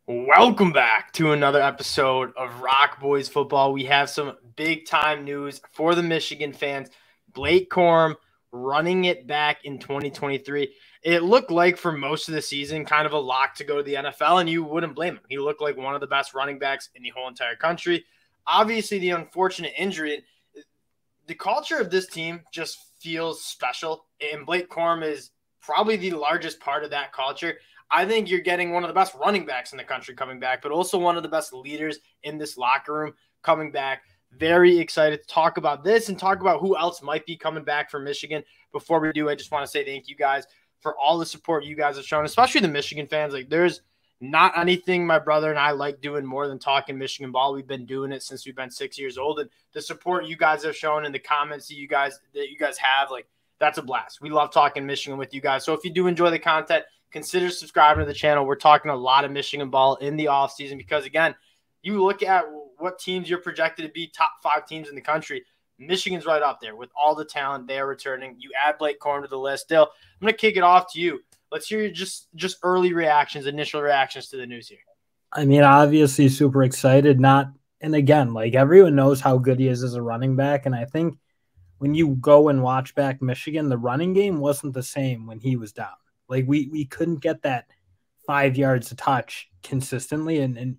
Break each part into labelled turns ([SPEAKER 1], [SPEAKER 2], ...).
[SPEAKER 1] Welcome back to another episode of Rock Boys Football. We have some big-time news for the Michigan fans. Blake Corum running it back in 2023. It looked like for most of the season kind of a lock to go to the NFL, and you wouldn't blame him. He looked like one of the best running backs in the whole entire country. Obviously, the unfortunate injury, the culture of this team just feels special, and Blake Corum is probably the largest part of that culture. I think you're getting one of the best running backs in the country coming back, but also one of the best leaders in this locker room coming back. Very excited to talk about this and talk about who else might be coming back for Michigan. Before we do, I just want to say thank you guys for all the support you guys have shown, especially the Michigan fans. Like, there's not anything my brother and I like doing more than talking Michigan ball. We've been doing it since we've been 6 years old, and the support you guys have shown and the comments that you guys have, like, that's a blast. We love talking Michigan with you guys. So if you do enjoy the content, consider subscribing to the channel. We're talking a lot of Michigan ball in the offseason because, again, you look at what teams you're projected to be top 5 teams in the country. Michigan's right up there with all the talent they are returning. You add Blake Corum to the list. Dill, I'm going to kick it off to you. Let's hear your just early reactions, initial reactions to the news here.
[SPEAKER 2] I mean, obviously super excited. And again, like, everyone knows how good he is as a running back. And I think when you go and watch back Michigan, the running game wasn't the same when he was down. Like, we couldn't get that 5 yards a touch consistently. And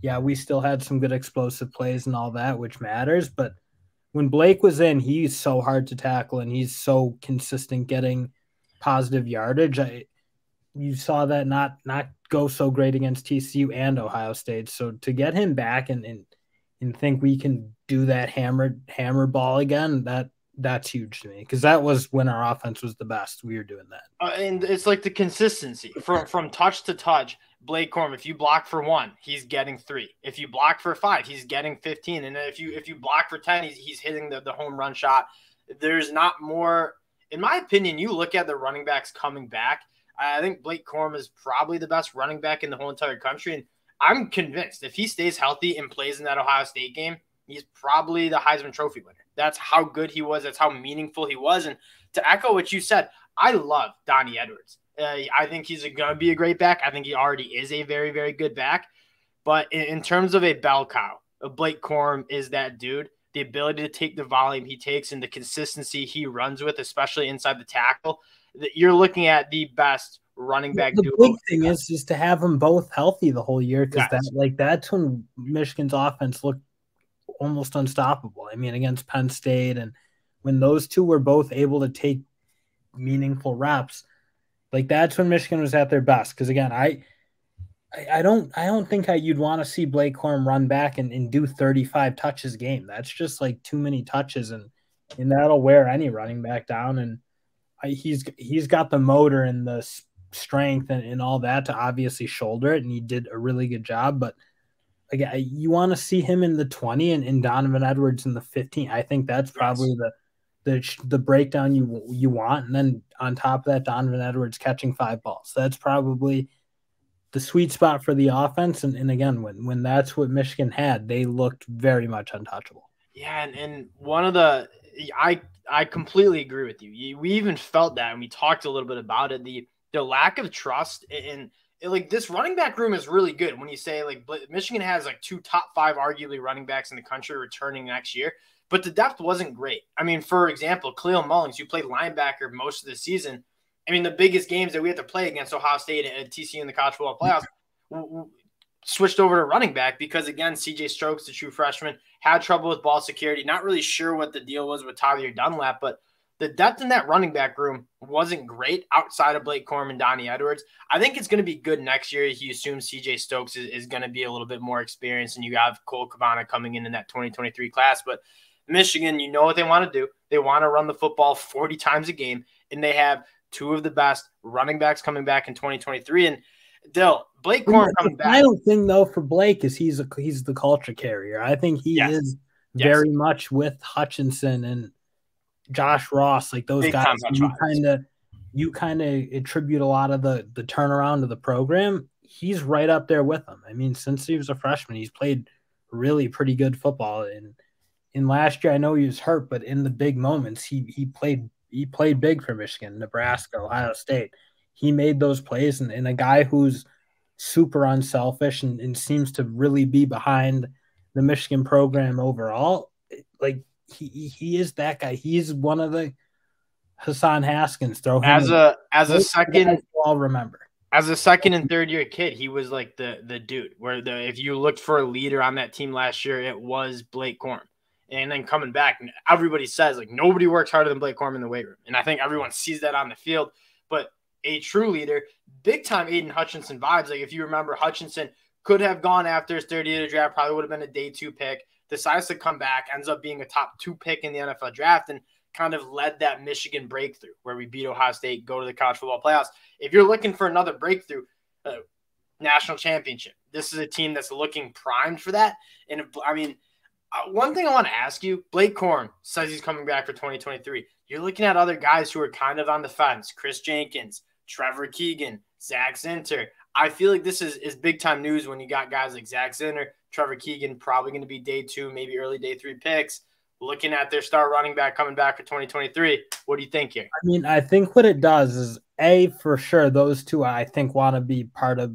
[SPEAKER 2] yeah, we still had some good explosive plays and all that, which matters. But when Blake was in, he's so hard to tackle and he's so consistent getting positive yardage. You saw that not go so great against TCU and Ohio State. So to get him back and think we can do that hammer ball again, that's huge to me, because that was when our offense was the best. We were doing that.
[SPEAKER 1] And it's like the consistency from touch to touch. Blake Corum, if you block for 1, he's getting 3. If you block for 5, he's getting 15. And if you block for 10, he's hitting the home run shot. There's not more. In my opinion, you look at the running backs coming back, I think Blake Corum is probably the best running back in the whole entire country. And I'm convinced if he stays healthy and plays in that Ohio State game, he's probably the Heisman Trophy winner. That's how good he was. That's how meaningful he was. And to echo what you said, I love Donnie Edwards. I think he's going to be a great back. I think he already is a very, very good back. But in terms of a bell cow, Blake Corum is that dude. The ability to take the volume he takes and the consistency he runs with, especially inside the tackle, that you're looking at the best running back duo.
[SPEAKER 2] The big thing is to have them both healthy the whole year, because that's when Michigan's offense looked almost unstoppable. I mean, against Penn State, and when those two were both able to take meaningful reps, like, that's when Michigan was at their best. Because again, I don't think you'd want to see Blake Corum run back and do 35 touches a game. That's just like too many touches, and that'll wear any running back down. And he's got the motor and the strength and all that to obviously shoulder it, and he did a really good job. But again, you want to see him in the 20 and Donovan Edwards in the 15. I think that's probably the breakdown you want. And then on top of that, Donovan Edwards catching 5 balls. That's probably the sweet spot for the offense. And again, when that's what Michigan had, they looked very much untouchable.
[SPEAKER 1] Yeah, and one of the I completely agree with you. We even felt that, and we talked a little bit about it. The lack of trust in like, this running back room is really good. When you say, like, Michigan has like 2 top 5 arguably running backs in the country returning next year, but the depth wasn't great. I mean, for example, Khalil Mullings, who played linebacker most of the season. I mean, the biggest games that we had to play against Ohio State and TCU in the college football playoffs switched over to running back because, again, CJ Stokes, the true freshman, had trouble with ball security. Not really sure what the deal was with Tyler Dunlap, but the depth in that running back room wasn't great outside of Blake Corum and Donnie Edwards. I think it's going to be good next year. He assumes CJ Stokes is going to be a little bit more experienced, and you have Cole Cabana coming in that 2023 class. But Michigan, you know what they want to do. They want to run the football 40 times a game, and they have 2 of the best running backs coming back in 2023. And Dill, Blake Corum coming back.
[SPEAKER 2] I don't think, though, for Blake is he's the culture carrier. I think he is very much with Hutchinson and Josh Ross, like those guys. You kind of attribute a lot of the turnaround of the program. He's right up there with them. I mean, since he was a freshman, he's played really pretty good football. And in last year, I know he was hurt, but in the big moments, he played big for Michigan, Nebraska, Ohio State. He made those plays, and a guy who's super unselfish and seems to really be behind the Michigan program overall. Like he is that guy. He's one of the Hassan Haskins. Throw him
[SPEAKER 1] as a second.
[SPEAKER 2] I'll remember.
[SPEAKER 1] As a second and third year kid, he was like the dude. Where if you looked for a leader on that team last year, it was Blake Corum. And then coming back, everybody says like nobody works harder than Blake Corum in the weight room, and I think everyone sees that on the field. But a true leader, big time Aiden Hutchinson vibes. Like if you remember, Hutchinson could have gone after his third year of the draft, probably would have been a day 2 pick. Decides to come back, ends up being a top 2 pick in the NFL draft, and kind of led that Michigan breakthrough where we beat Ohio State, go to the college football playoffs. If you're looking for another breakthrough, national championship, this is a team that's looking primed for that. And I mean, one thing I want to ask you, Blake Corum says he's coming back for 2023. You're looking at other guys who are kind of on the fence, Chris Jenkins, Trevor Keegan, Zach Zinter. I feel like this is big-time news when you got guys like Zach Zinter, Trevor Keegan, probably going to be day 2, maybe early day 3 picks. Looking at their star running back coming back for 2023. What do you think here?
[SPEAKER 2] I mean, I think what it does is, for sure, those two I think want to be part of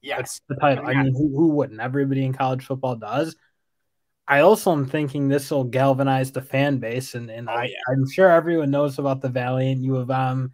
[SPEAKER 2] the title. I mean, who wouldn't? Everybody in college football does. I also am thinking this will galvanize the fan base, and I'm sure everyone knows about the Valiant U of M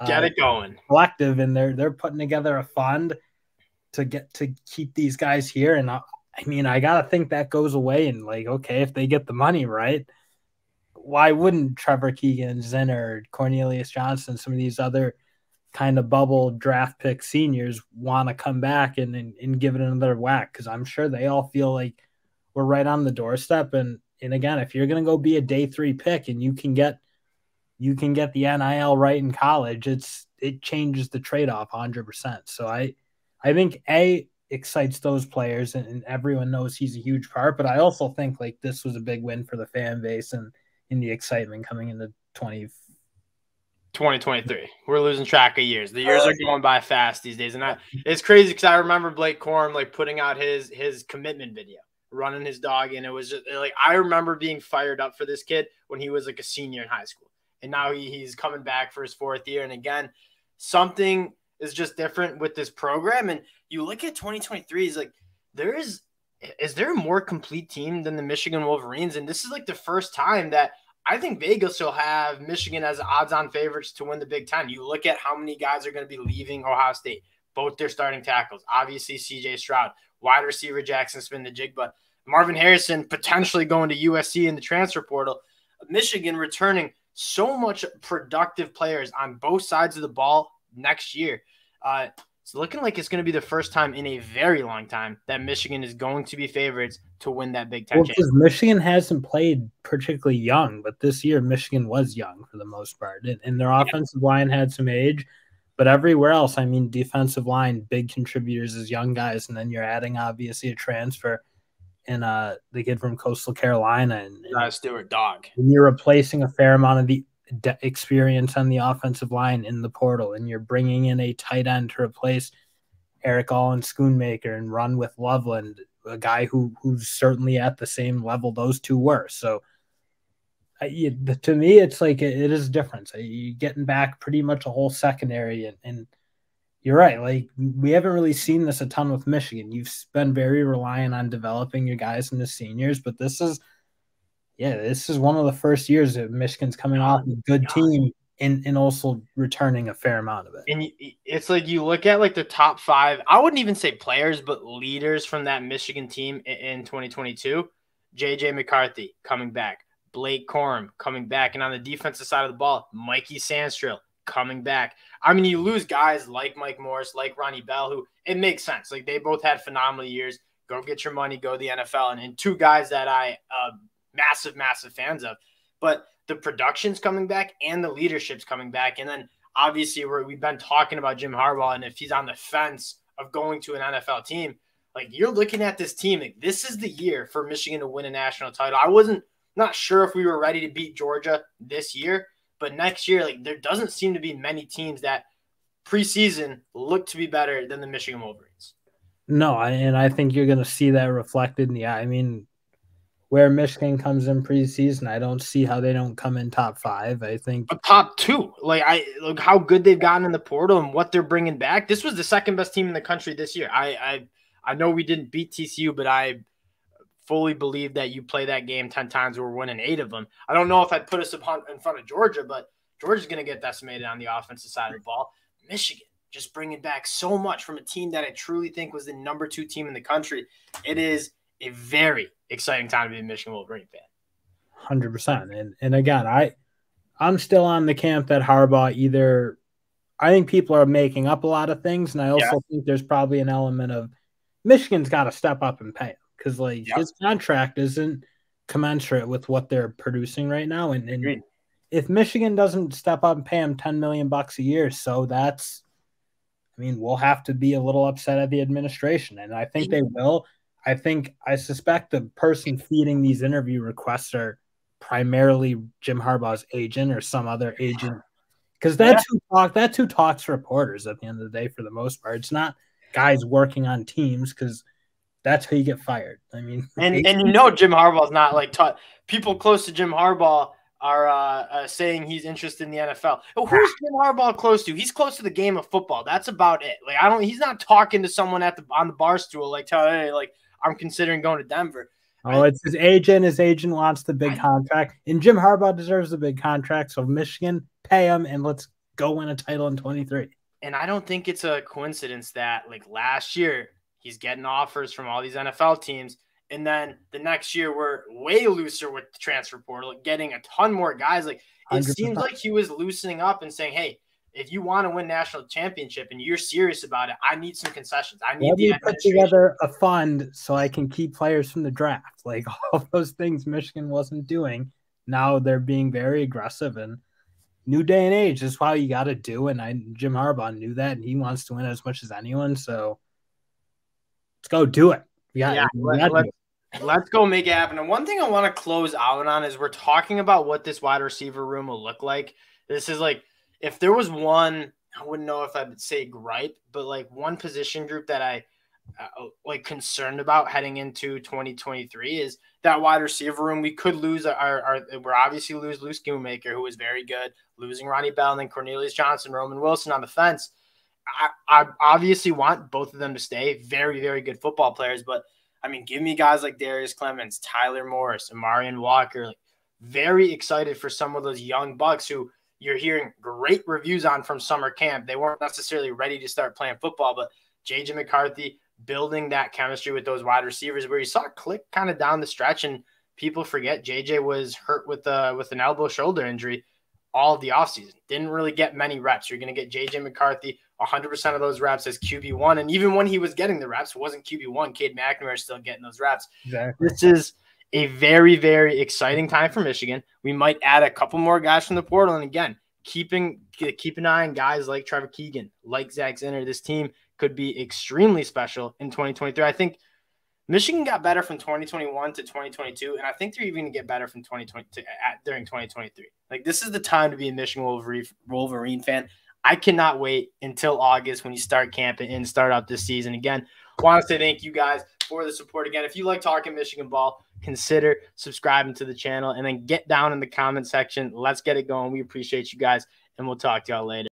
[SPEAKER 1] get it going
[SPEAKER 2] collective, and they're putting together a fund to keep these guys here. And I mean, I gotta think that goes away, and like, okay, if they get the money right, why wouldn't Trevor Keegan, Zinner, Cornelius Johnson, some of these other kind of bubble draft pick seniors want to come back and give it another whack? Because I'm sure they all feel like we're right on the doorstep. And again, if you're going to go be a day 3 pick and you can get the NIL right in college, it changes the trade-off 100%. So I think excites those players, and everyone knows he's a huge part, but I also think like this was a big win for the fan base and in the excitement coming into
[SPEAKER 1] 2023. We're losing track of years. The years are going by fast these days, and it's crazy because I remember Blake Corum like putting out his commitment video, running his dog, and it was just like I remember being fired up for this kid when he was like a senior in high school, and now he's coming back for his 4th year. And again, something is just different with this program. And you look at 2023, is like is there a more complete team than the Michigan Wolverines? And this is like the first time that I think Vegas will have Michigan as odds-on favorites to win the Big Ten. You look at how many guys are going to be leaving Ohio State, both their starting tackles, obviously C.J. Stroud, wide receiver Jackson Smith-Njigba, Marvin Harrison potentially going to USC in the transfer portal, Michigan returning so much productive players on both sides of the ball next year. It's looking like it's going to be the first time in a very long time that Michigan is going to be favorites to win that Big Ten championship.
[SPEAKER 2] Michigan hasn't played particularly young, but this year Michigan was young for the most part. And their offensive line had some age, but everywhere else, I mean, defensive line, big contributors as young guys. And then you're adding, obviously, a transfer and the kid from Coastal Carolina. And
[SPEAKER 1] Stewart Dog.
[SPEAKER 2] And you're replacing a fair amount of the experience on the offensive line in the portal, and you're bringing in a tight end to replace Eric Allen Schoonmaker and run with Loveland, a guy who's certainly at the same level those two were. So to me, it's like it is a difference. You're getting back pretty much a whole secondary, and you're right. Like we haven't really seen this a ton with Michigan. You've been very reliant on developing your guys in the seniors, but this is one of the first years that Michigan's coming off a good team and also returning a fair amount of it.
[SPEAKER 1] And it's like you look at like the top 5, I wouldn't even say players, but leaders from that Michigan team in 2022. J.J. McCarthy coming back, Blake Corum coming back, and on the defensive side of the ball, Mikey Sandstrill coming back. I mean, you lose guys like Mike Morris, like Ronnie Bell, who it makes sense. Like they both had phenomenal years. Go get your money, go to the NFL. And two guys that I massive fans of, but the production's coming back and the leadership's coming back. And then obviously we've been talking about Jim Harbaugh, and if he's on the fence of going to an NFL team, like you're looking at this team, like this is the year for Michigan to win a national title. I wasn't not sure if we were ready to beat Georgia this year, but next year, like there doesn't seem to be many teams that preseason look to be better than the Michigan Wolverines.
[SPEAKER 2] No, and I think you're going to see that reflected in the, I mean, where Michigan comes in preseason, I don't see how they don't come in top 5. I think
[SPEAKER 1] a top 2. Like look how good they've gotten in the portal and what they're bringing back. This was the second best team in the country this year. I know we didn't beat TCU, but I fully believe that you play that game 10 times, we're winning 8 of them. I don't know if I'd put us in front of Georgia, but Georgia's going to get decimated on the offensive side of the ball. Michigan just bringing back so much from a team that I truly think was the number 2 team in the country. It is a very exciting time to be a Michigan Wolverine fan.
[SPEAKER 2] 100%. And again, I'm still on the camp that Harbaugh either – I think people are making up a lot of things, and I also think there's probably an element of Michigan's got to step up and pay him because, like, his contract isn't commensurate with what they're producing right now. And if Michigan doesn't step up and pay him $10 million a year, so that's – I mean, we'll have to be a little upset at the administration, and I think they will. I suspect the person feeding these interview requests are primarily Jim Harbaugh's agent or some other agent, because that's who talks to reporters at the end of the day for the most part. It's not guys working on teams, because that's how you get fired. I mean,
[SPEAKER 1] and Jim Harbaugh's not like people close to Jim Harbaugh are saying he's interested in the NFL. Oh, who's Jim Harbaugh close to? He's close to the game of football. That's about it. Like he's not talking to someone on the bar stool like, hey, like I'm considering going to Denver.
[SPEAKER 2] Oh, it's his agent. His agent wants the big contract, and Jim Harbaugh deserves the big contract. So Michigan, pay him, and let's go win a title in 23.
[SPEAKER 1] And I don't think it's a coincidence that like last year he's getting offers from all these NFL teams, and then the next year we're way looser with the transfer portal, getting a ton more guys. Like it
[SPEAKER 2] 100%.
[SPEAKER 1] seems like he was loosening up and saying, "Hey, if you want to win national championship and you're serious about it, I need some concessions. I need
[SPEAKER 2] to put together a fund so I can keep players from the draft." Like all those things Michigan wasn't doing. Now they're being very aggressive, and new day and age is how you got to do. And Jim Harbaugh knew that, and he wants to win as much as anyone. So let's go do it.
[SPEAKER 1] Let's go make it happen. And one thing I want to close out on is we're talking about what this wide receiver room will look like. This is like, if there was one, I wouldn't know if I would say gripe, but like one position group that I like concerned about heading into 2023 is that wide receiver room. We could lose we're obviously lose Luke Schoonmaker, who is very good, losing Ronnie Bell, and then Cornelius Johnson, Roman Wilson on the fence. I obviously want both of them to stay. Very, very good football players, but I mean, give me guys like Darius Clemens, Tyler Morris, Amarian Walker. Like, very excited for some of those young bucks who you're hearing great reviews on from summer camp. They weren't necessarily ready to start playing football, but J.J. McCarthy building that chemistry with those wide receivers where you saw it click kind of down the stretch, and people forget J.J. was hurt with an elbow shoulder injury all of the offseason. Didn't really get many reps. You're going to get J.J. McCarthy 100% of those reps as QB1. And even when he was getting the reps, it wasn't QB1. Cade McNamara is still getting those reps.
[SPEAKER 2] Exactly.
[SPEAKER 1] This is a very, very exciting time for Michigan. We might add a couple more guys from the portal. And again, keep an eye on guys like Trevor Keegan, like Zach Zinner. This team could be extremely special in 2023. I think Michigan got better from 2021 to 2022, and I think they're even going to get better from 2020 during 2023. Like, this is the time to be a Michigan Wolverine fan. I cannot wait until August when you start camping and start out this season. Again, want to say thank you guys for the support. Again, if you like talking Michigan ball, consider subscribing to the channel and then get down in the comment section. Let's get it going. We appreciate you guys, and we'll talk to y'all later.